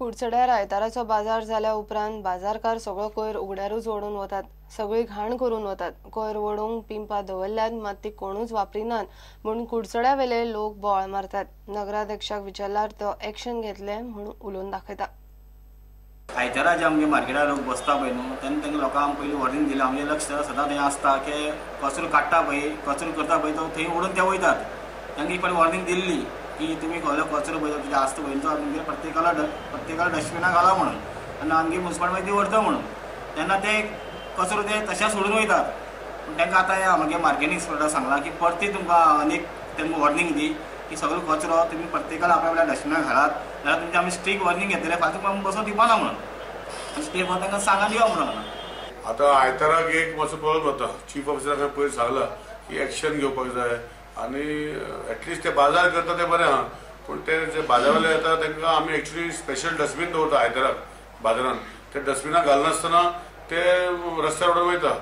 कुडचड्यार आयताराचो बाजार जाल्या उपरांत बाजारकार सगळो कोयर उगड्यारूच ओडून वतात। सगळी घाण करून वतात। कोयर ओडूंक पिंपा दवरल्यात मात ती कोणूच वापरिनात म्हणून कुडचड्या वेले लोक बोळ मारतात। नगराध्यक्षाक विचारल्यार तो एक्शन घेतले म्हणून उलोवन दाखयता। आयतारा जे आमगे मार्केटार लोक बसता पळय न्हू तेन्ना तांकां लोकांक पयलीं वॉर्निंग दिलां। आमचें लक्ष सदां थंय आसता की कचरो काडटा पळय कचरो करता पळय तो थंय ओडून ते वयतात। तांकां एक फावटी वॉर्निंग दिल्ली की तुमी खंयलो कचरो पळय कितें आसता पळय तो तुमगे प्रत्येकाला डस्टबिनाक घाला म्हणून आनी आमगे मुन्सिपालिटी व्हरता म्हणून। तेन्ना ते कचरो ते तशें सोडून वयतात। पूण तांकां आतां आमगे मार्केटिंग एक्सपर्टाक सांगलां की परती तुमकां आनीक तांकां वॉर्निंग दी की सगळो कचरो तुमी प्रत्येकाला आपल्या डस्टबिनाक घालात जाल्यार तुमची आमी स्ट्रीक्ट वॉर्निंग घेतले फाल्यां तुमकां बसोन दिवपाना म्हणून स्टेप तांकां सांगान दिवप म्हणून। आता आयताराक एक मातसो प्रॉब्लेम जाता। चीफ ऑफिसरान पयर सांगलां की एक्शन घेवपाक जाय आनी एटलिस्ट ते बाजार करता ते बरें आहा पूण ते जे बाजारवाले येता तांकां आमी एक्चुअली स्पेशल डस्टबीन दवरता आयताराक बाजारान। ते डस्टबिनाक घालनासतना ते रस्त्यार उडोवन वयता।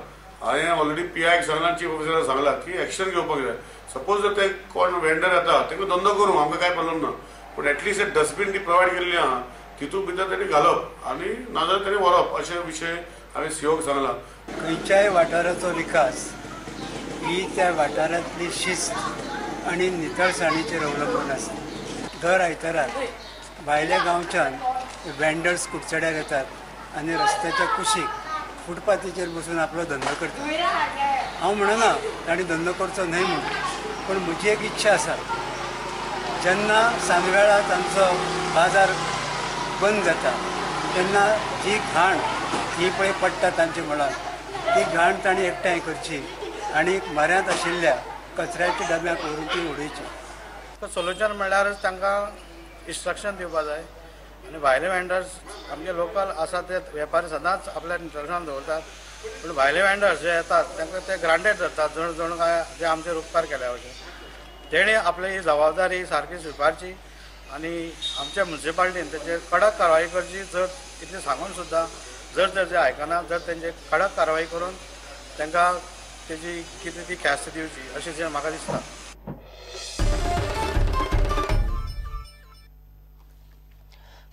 हांवें ऑलरेडी PIक सांगलां चीफ ऑफिसराक सांगलां की एक्शन घेवपाक जाय। सपोज जर ते कोण वेंडर येता तांकां धंदो करूं आमकां कांय प्रॉब्लेम ना पूण एटलिस्ट एक डस्टबीन ती प्रोवायड केल्ली आहा तितून भितर तेणी घालप आनी नाजाल्यार तेणी व्हरप अशे विशय हांवें COक सांगलां। खंयच्याय वाठाराचो विकास ही त्या वाठारांतली शिस्त आनी नितळसाणीचेर अवलंबून आसा। दर आयताराक भायल्या गांवच्यान वेंडर्स कुडचड्यार येतात आनी रस्त्याच्या कुशीक फुटपाथीचेर बसून आपलो धंदो करतात। हांव म्हणना तांणी धंदो करचो न्हय म्हणून पूण म्हजी एक इच्छा आसा जेन्ना सांजवेळा तांचो बाजार बंद जाता तेन्ना जी घाण ही पळय पडटा तांचे मळार ती घाण तांणी एकठांय करची आनी म्हऱ्यांत आशिल्ल्या कचऱ्याच्या डब्याक व्हरून ती उडोवची। सोल्युशन म्हणल्यारच तांकां इन्स्ट्रक्शन दिवपा जाय आनी भायले वेंडर्स आमचे लोकल आसा ते वेपारी सदांच आपल्या नितळसाण दवरतात पूण भायले वेंडर्स जे येतात तांकां ते ग्रांटेड धरतात जण काय जे आमचेर उपकार केल्या अशें। तेणी आपली ही जबाबदारी सारकी स्विकारची आनी आमच्या म्युन्सिपालिटीन तेचेर कडक कारवाई करची। जर इतलें सांगून सुद्दां जर ते आयकना जर तेंचेर कडक कारवाई करून तांकां तेजी कितें ती ख्यास्त दिवची अशें जें म्हाका दिसता।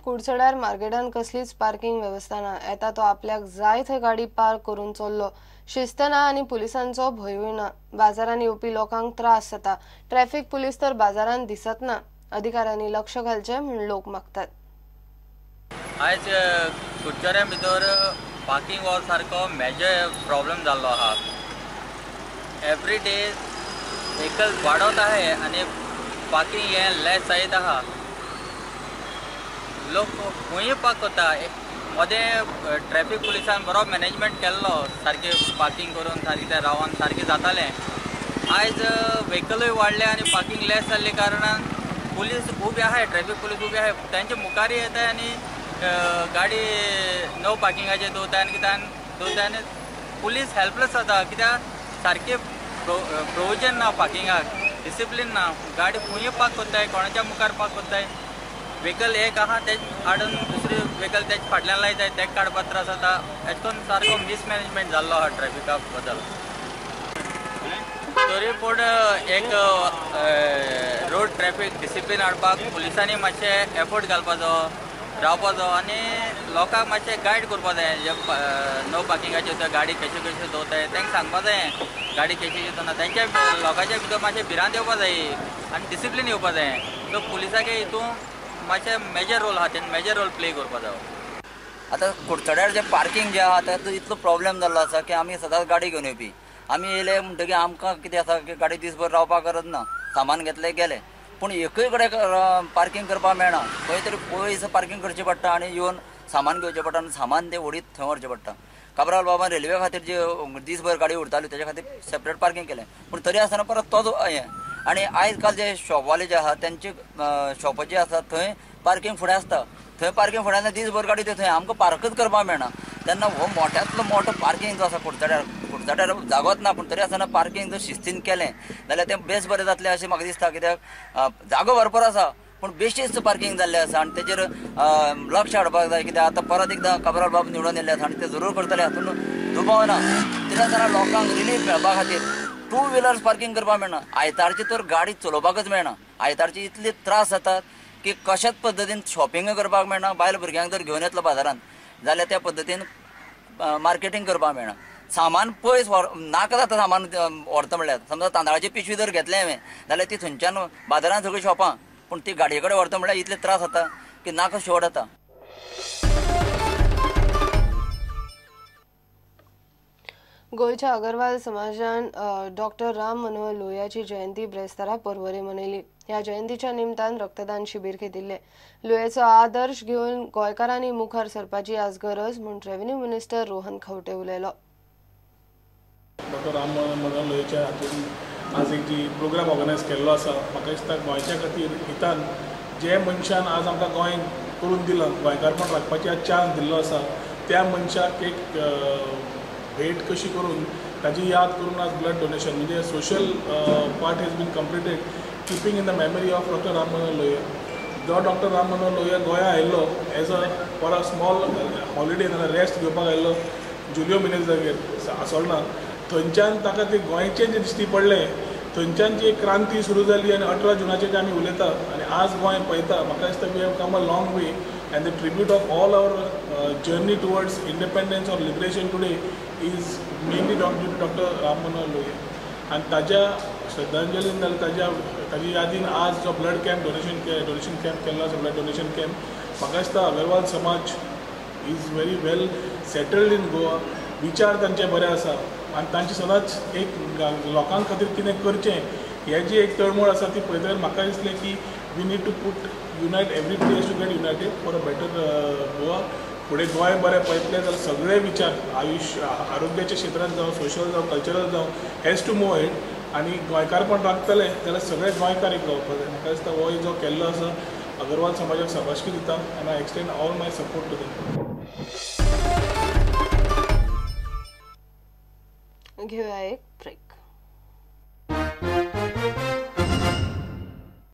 कुडचड्यार मार्केटान कसलीच पार्किंग वेवस्था ना। येता तो आपल्याक जाय थंय गाडी पार्क करून चल्लो। शिस्त ना आनी पुलिसांचो भंयूय ना। बाजारान येवपी लोकांक त्रास जाता। ट्रॅफिक पुलीस तर बाजारान दिसत ना। अधिकाऱ्यांनी लक्ष घालचें म्हूण लोक मागतात। आयज कुडचड्या भितर पार्किंग हो सारको मेजर प्रॉब्लेम जाल्लो आहा। एवरी डे व्हेकल्स वाडत आहे आनी पार्किंग हे लेस जायत आहा। लोक खंय पार्क करता। मदें ट्रॅफिक पुलिसान बरो मॅनेजमेंट केल्लो सारकें पार्किंग करून सारकें ते रावन सारकें जातालें। आयज व्हेकलूय वाडले आनी पार्किंग लेस जाल्ले कारणान पुलीस उबे आहाय ट्रॅफिक पुलीस उबे आहाय तांचे मुखार येताय आनी गाडी नो पार्किंगाचेर दवरताय आनी कित्यान दवरताय आनी पुलीस हेल्पलेस जाता कित्याक सारकें प्रोविजन ना पार्किंगाक डिसिप्लीन ना। गाडी खंय पार्क करताय कोणाच्या मुखार पार्क करताय। व्हेकल एक आहा तेच हाडून दुसरे व्हेकल तेच फाटल्यान लायताय तेका काडपाक त्रास जाता। हेज करून सारको मिसमॅनेजमेंट जाल्लो आहा ट्रॅफिका बद्दल। तरी पूण एक रोड ट्रॅफिक डिसिप्लीन हाडपाक पुलिसांनी मातशें एफर्ट घालपाचो रावपाचो आनी लोकांक मातशें गायड करपा जाय। जे नो पार्किंगाचेर गाडी कशी दवरताय तांकां सांगपा जाय गाडी कशी येतना तांच्या लोकांच्या भितर मातशें भिरांत येवपा जाय आनी डिसिप्लीन येवपा जाय। सो पुलिसांक हितून मातशें मेजर रोल आहा तेणें मेजर रोल प्ले करपा जायो। आतां कुडचड्यार जे पार्किंग जे आहा तातूंत इतलो प्रॉब्लेम जाल्लो आसा की आमी सदांच गाडी घेवन येवपी। आमी येयले म्हणटकीर आमकां कितें आसा की गाडी दिसभर रावपाक गरज ना सामान घेतलें गेलें पूण एकूय कडेन पार्किंग करपाक मेळना। खंय तरी पयस पार्किंग करचें पडटा आनी येवन सामान घेवचें पडटा आनी सामान तें ओडीत थंय व्हरचें पडटा। काबराल बाबा रेल्वे खातीर जे दिसभर गाडी उरताल्यो तेच्या खातीर सेपरेट पार्किंग केलें पूण तरी आसतना परत तोच हें आनी आयज काल जे शॉपवाले जे आहा तेंचे शॉप जे आसा थंय पार्किंग फुडें आसता। थंय पार्किंग फुडें आसता दिसभर गाडी थंय आमकां पार्कच करपाक मेळना। तेन्ना हो मोठ्यांतलो मोठो पार्किंग जो आसा कुडचड्यार जागोच ना पूण तरी आसतना पार्किंग जर शिस्तीन केलें जाल्यार तें बेस्ट बरें जातलें अशें म्हाका दिसता। कित्याक जागो भरपूर आसा पूण बेश्टीच पार्किंग जाल्लें आसा आनी तेजेर लक्ष हाडपाक जाय। कित्याक आतां परत एकदां काबराल बाब निवडून येयल्ले आसा आनी ते जरूर करतले हातून दुबाव ना। तरी आसतना लोकांक रिलीफ मेळपा खातीर 2 व्हिलर्स पार्किंग करपाक मेळना। आयतारची तर गाडी चलोवपाकच मेळना। आयतारची इतले त्रास जातात की कशाच पद्दतीन शॉपिंग करपाक मेळना, बायल भुरग्यांक जर घेवन येतलो बाजारांत जाल्यार त्या पद्दतीन मार्केटींग करपाक मेळना. सामान पयस नाका जाता सामान व्हरता म्हणल्यार. समजा तांदळाची पिशवी जर घेतलें हांवें जाल्यार ती थंयच्यान बाजारांत सगळीं शॉपां, पूण ती गाडये कडेन व्हरता म्हणल्यार इतले त्रास जाता की नाका शॉर्ट जाता. गोयच्या अगरवाल समाजान डॉक्टर राम मनोहर लोहियाची जयंती ब्रेस्तारा परवरी मनयली. ह्या जयंतीच्या निमतान रक्तदान शिबीर घेतिल्ले. लोहियाचो आदर्श घेवन गोंयकारांनी मुखार सरपाची आज गरज म्हूण रेव्हेन्यू मिनिस्टर रोहन खंवटे उलयलो. डॉक्टर राम मनोहर लोहियाच्या हातून आज एक जी प्रोग्राम ऑर्गनायज केल्लो आसा. म्हाका दिसता गोंयच्या खातीर हितान जे मनशान आज आमकां गोंय करून दिलां, गोंयकारपण राखपाची आज चान्स दिल्लो आसा, त्या मनशाक एक भेट कशी करून ताजी याद करून आज ब्लड डोनेशन म्हणजे social part has been completed keeping in the memory of doctor Ram Manohar Lohia. जो डॉक्टर राम मनोहर लोहिया गोंया आयिल्लो as for a small holiday नाल्यार रेस्ट घेवपाक आयिल्लो जुलियो मिनेजागेर आसोळना. थंयच्यान ताका ते गोंयचें जें दिश्टी पडलें, थंयच्यान जी एक क्रांती सुरू जाली आनी 18 जुनाचेर आमी उलयता आनी आज गोंय पळयता. म्हाका दिसता we have come a long way and the tribute of all our journey towards independence or liberation today is mainly due to Dr. Ram Manohar Lohia. And ताज्या श्रद्धांजलीन ताजी यादीन आज जो ब्लड कॅम्प डोनेशन कॅम्प केल्लो आसा, blood donation camp, म्हाका दिसता अगरवाल समाज is very well settled in Goa. विचार तांचे बरे आसा आनी तांचे सदांच एक लोकां खातीर कितें करचें हें जी एक तळमळ आसा ती पळयतकीर म्हाका दिसलें की we need to unite everybody has to get united for a better Goa. फुडें गोंय बरें पळयतलें जाल्यार सगळे विचार आरोग्याच्या क्षेत्रांत जावं, सोशल जावं, कल्चरल जावं, हॅज टू मूव हेड. आनी गोंयकारपण राखतले जाल्यार सगळे गोंयकार एक जावपाक जाय. म्हाका दिसता हो जो केल्लो आसा अगरवाल समाजाक शाबासकी दिता आनी I extend all my support to them. घेऊया एक ब्रेक.